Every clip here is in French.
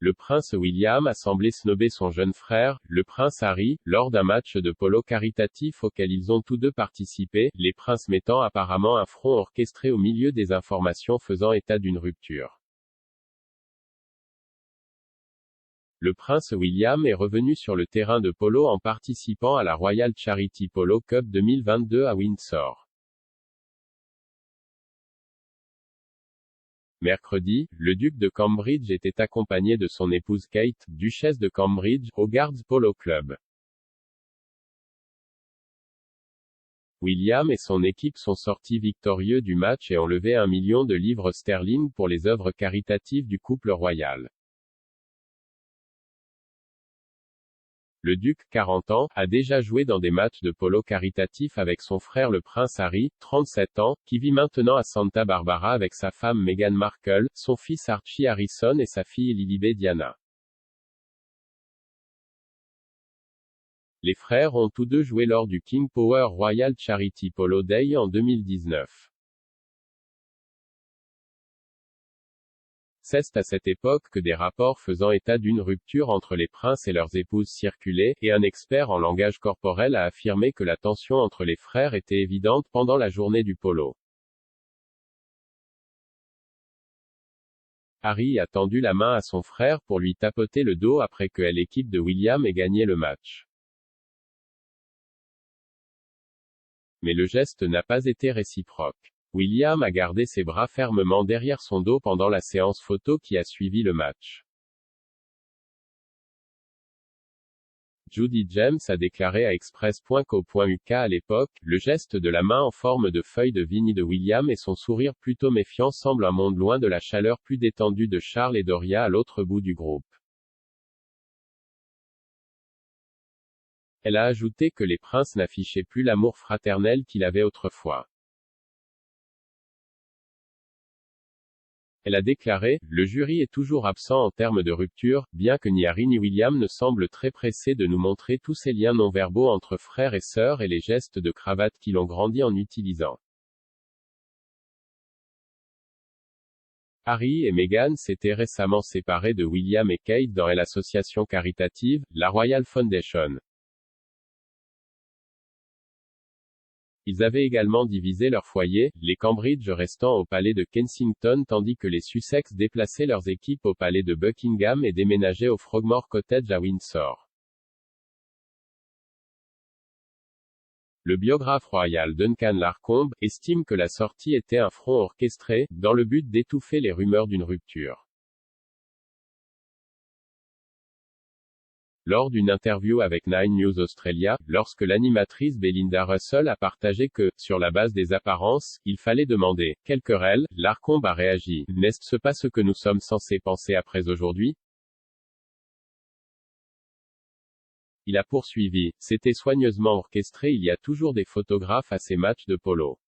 le prince William a semblé snober son jeune frère, le prince Harry, lors d'un match de polo caritatif auquel ils ont tous deux participé, les princes mettant apparemment un front orchestré au milieu des informations faisant état d'une rupture. Le prince William est revenu sur le terrain de polo en participant à la Royal Charity Polo Cup 2022 à Windsor. Mercredi, le duc de Cambridge était accompagné de son épouse Kate, duchesse de Cambridge, au Guards Polo Club. William et son équipe sont sortis victorieux du match et ont levé 1 million de livres sterling pour les œuvres caritatives du couple royal. Le duc, 40 ans, a déjà joué dans des matchs de polo caritatif avec son frère le prince Harry, 37 ans, qui vit maintenant à Santa Barbara avec sa femme Meghan Markle, son fils Archie Harrison et sa fille Lilibet Diana. Les frères ont tous deux joué lors du King Power Royal Charity Polo Day en 2019. C'est à cette époque que des rapports faisant état d'une rupture entre les princes et leurs épouses circulaient, et un expert en langage corporel a affirmé que la tension entre les frères était évidente pendant la journée du polo. Harry a tendu la main à son frère pour lui tapoter le dos après que l'équipe de William ait gagné le match. Mais le geste n'a pas été réciproque. William a gardé ses bras fermement derrière son dos pendant la séance photo qui a suivi le match. Judi James a déclaré à Express.co.uk à l'époque, le geste de la main en forme de feuille de vigne de William et son sourire plutôt méfiant semblent un monde loin de la chaleur plus détendue de Charles et Doria à l'autre bout du groupe. Elle a ajouté que les princes n'affichaient plus l'amour fraternel qu'il avait autrefois. Elle a déclaré, le jury est toujours absent en termes de rupture, bien que ni Harry ni William ne semblent très pressés de nous montrer tous ces liens non-verbaux entre frères et sœurs et les gestes de cravate qu'ils ont grandi en utilisant. Harry et Meghan s'étaient récemment séparés de William et Kate dans l'association caritative, la Royal Foundation. Ils avaient également divisé leur foyer, les Cambridge restant au palais de Kensington tandis que les Sussex déplaçaient leurs équipes au palais de Buckingham et déménageaient au Frogmore Cottage à Windsor. Le biographe royal Duncan Larcombe estime que la sortie était un front orchestré, dans le but d'étouffer les rumeurs d'une rupture. Lors d'une interview avec Nine News Australia, lorsque l'animatrice Belinda Russell a partagé que, sur la base des apparences, il fallait demander « Quelle querelle ?», Larcombe a réagi « N'est-ce pas ce que nous sommes censés penser après aujourd'hui ?» Il a poursuivi « C'était soigneusement orchestré, il y a toujours des photographes à ces matchs de polo. »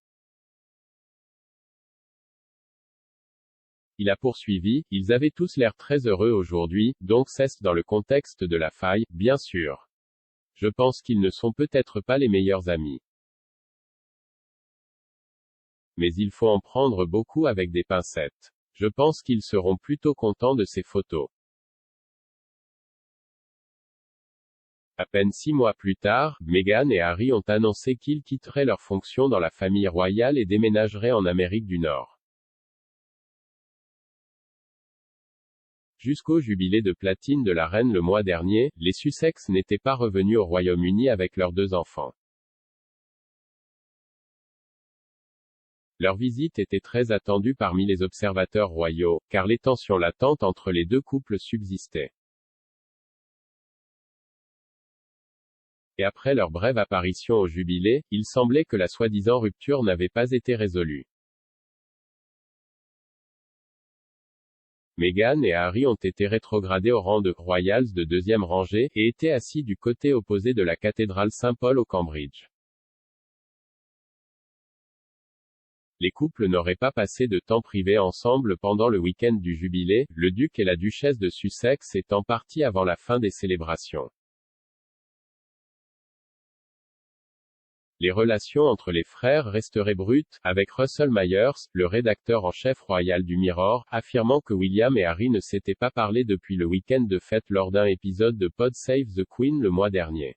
Il a poursuivi, ils avaient tous l'air très heureux aujourd'hui, donc c'est dans le contexte de la faille, bien sûr. Je pense qu'ils ne sont peut-être pas les meilleurs amis. Mais il faut en prendre beaucoup avec des pincettes. Je pense qu'ils seront plutôt contents de ces photos. À peine 6 mois plus tard, Meghan et Harry ont annoncé qu'ils quitteraient leurs fonctions dans la famille royale et déménageraient en Amérique du Nord. Jusqu'au jubilé de platine de la reine le mois dernier, les Sussex n'étaient pas revenus au Royaume-Uni avec leurs 2 enfants. Leur visite était très attendue parmi les observateurs royaux, car les tensions latentes entre les deux couples subsistaient. Et après leur brève apparition au jubilé, il semblait que la soi-disant rupture n'avait pas été résolue. Meghan et Harry ont été rétrogradés au rang de « Royals » de 2e rangée, et étaient assis du côté opposé de la cathédrale Saint-Paul au Cambridge. Les couples n'auraient pas passé de temps privé ensemble pendant le week-end du jubilé, le duc et la duchesse de Sussex étant partis avant la fin des célébrations. Les relations entre les frères resteraient brutes, avec Russell Myers, le rédacteur en chef royal du Mirror, affirmant que William et Harry ne s'étaient pas parlé depuis le week-end de fête lors d'un épisode de Pod Save the Queen le mois dernier.